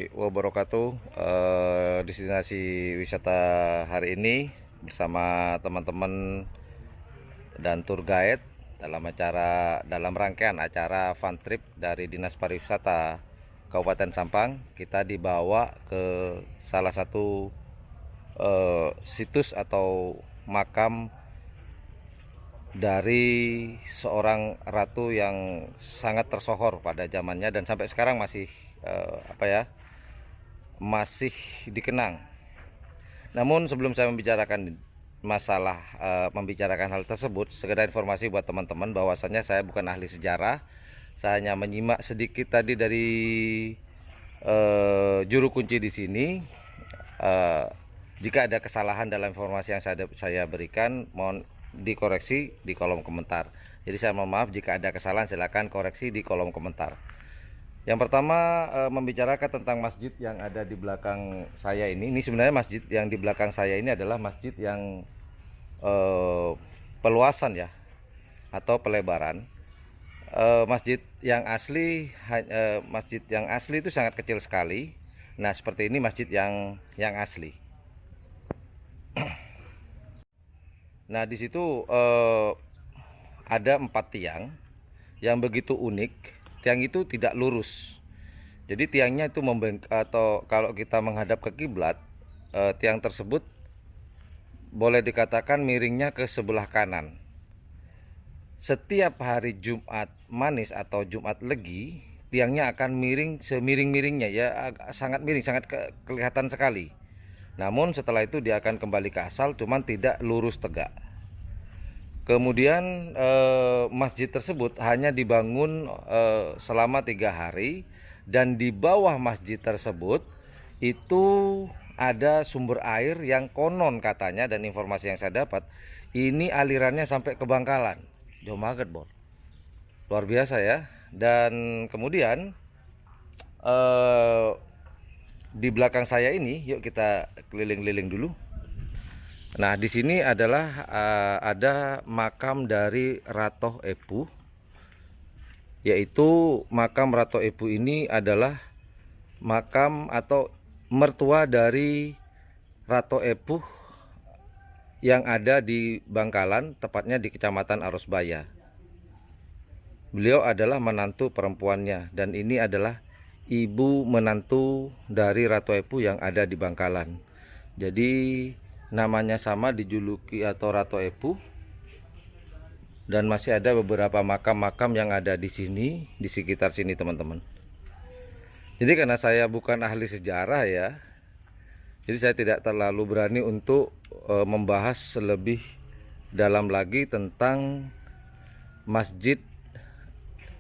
wabarakatuh. Destinasi wisata hari ini bersama teman-teman dan tour guide dalam rangkaian acara fun trip dari Dinas Pariwisata Kabupaten Sampang. Kita dibawa ke salah satu situs atau makam dari seorang ratu yang sangat tersohor pada zamannya dan sampai sekarang masih masih dikenang. Namun sebelum saya membicarakan membicarakan hal tersebut, sekedar informasi buat teman-teman bahwasannya saya bukan ahli sejarah. Saya hanya menyimak sedikit tadi dari juru kunci di sini. Jika ada kesalahan dalam informasi yang saya berikan, mohon dikoreksi di kolom komentar. Jadi saya mohon maaf jika ada kesalahan, silakan koreksi di kolom komentar. Yang pertama, membicarakan tentang masjid yang ada di belakang saya ini. Ini sebenarnya masjid yang di belakang saya ini adalah masjid yang peluasan ya, atau pelebaran. Masjid yang asli itu sangat kecil sekali. Nah, seperti ini masjid yang asli. Nah, di situ ada 4 tiang yang begitu unik. Tiang itu tidak lurus, jadi tiangnya itu atau kalau kita menghadap ke kiblat, tiang tersebut boleh dikatakan miringnya ke sebelah kanan. Setiap hari Jumat Manis atau Jumat Legi, tiangnya akan miring semiring-miringnya ya, sangat miring, sangat kelihatan sekali. Namun setelah itu dia akan kembali ke asal, cuman tidak lurus tegak. Kemudian masjid tersebut hanya dibangun selama 3 hari, dan di bawah masjid tersebut itu ada sumber air yang konon katanya, dan informasi yang saya dapat ini alirannya sampai ke Bangkalan. Jauh banget, Bor. Luar biasa ya. Dan kemudian di belakang saya ini, yuk kita keliling-keliling dulu. Nah, di sini adalah ada makam dari Ratoh Epu, yaitu makam Ratoh Epu ini adalah makam atau mertua dari Ratoh Epu yang ada di Bangkalan, tepatnya di Kecamatan Arosbaya. Beliau adalah menantu perempuannya, dan ini adalah ibu menantu dari Ratoh Epu yang ada di Bangkalan. Jadi namanya sama, dijuluki atau Ratoh Epu. Dan masih ada beberapa makam-makam yang ada di sini, di sekitar sini teman-teman. Jadi karena saya bukan ahli sejarah ya, jadi saya tidak terlalu berani untuk membahas lebih dalam lagi tentang masjid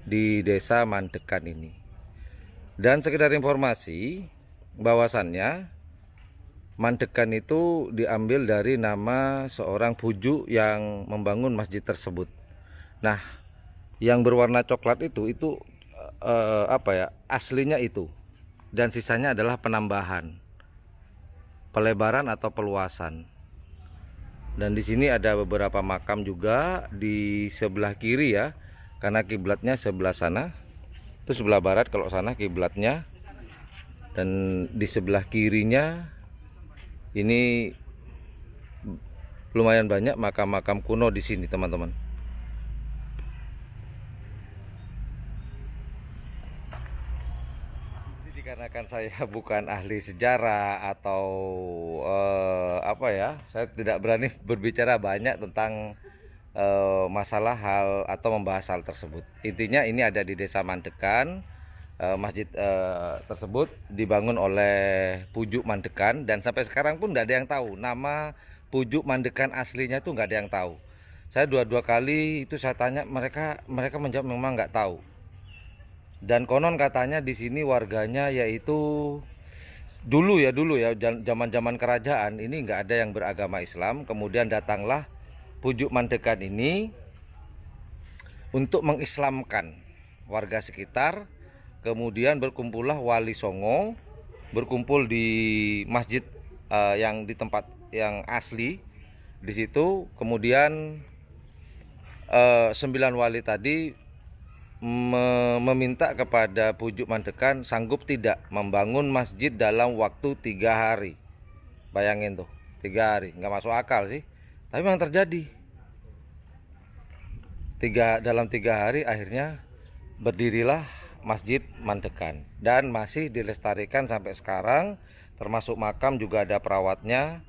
di desa Mandekan ini. Dan sekedar informasi bahwasannya Mandekan itu diambil dari nama seorang puju yang membangun masjid tersebut. Nah, yang berwarna coklat itu aslinya itu, dan sisanya adalah penambahan, pelebaran atau peluasan. Dan di sini ada beberapa makam juga di sebelah kiri ya, karena kiblatnya sebelah sana. Itu sebelah barat kalau sana kiblatnya, dan di sebelah kirinya ini lumayan banyak makam-makam kuno di sini, teman-teman. Dikarenakan saya bukan ahli sejarah atau saya tidak berani berbicara banyak tentang masalah hal atau membahas hal tersebut. Intinya ini ada di Desa Mandekan. Masjid tersebut dibangun oleh Pujuk Mandekan, dan sampai sekarang pun nggak ada yang tahu nama Pujuk Mandekan aslinya, tuh nggak ada yang tahu. Saya dua kali itu saya tanya, mereka menjawab memang nggak tahu. Dan konon katanya di sini warganya yaitu dulu ya zaman kerajaan ini nggak ada yang beragama Islam. Kemudian datanglah Pujuk Mandekan ini untuk mengislamkan warga sekitar. Kemudian berkumpullah Wali Songo, berkumpul di masjid yang di tempat yang asli di situ. Kemudian 9 wali tadi meminta kepada Pujuk Mandekan sanggup tidak membangun masjid dalam waktu 3 hari. Bayangin tuh, 3 hari, nggak masuk akal sih. Tapi memang terjadi. Dalam 3 hari akhirnya berdirilah Masjid Mandekan dan masih dilestarikan sampai sekarang, termasuk makam juga ada perawatnya,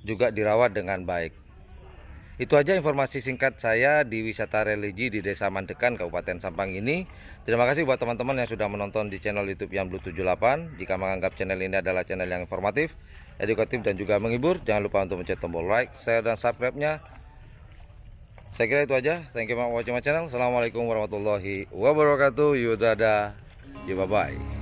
juga dirawat dengan baik. Itu aja informasi singkat saya di wisata religi di Desa Mandekan, Kabupaten Sampang ini. Terima kasih buat teman-teman yang sudah menonton di channel YouTube Yan Blue 78. Jika menganggap channel ini adalah channel yang informatif, edukatif, dan juga menghibur, jangan lupa untuk mencet tombol like, share, dan subscribe-nya. Saya kira itu aja. Thank you for watching my channel. Assalamualaikum warahmatullahi wabarakatuh. Yudada. Bye-bye.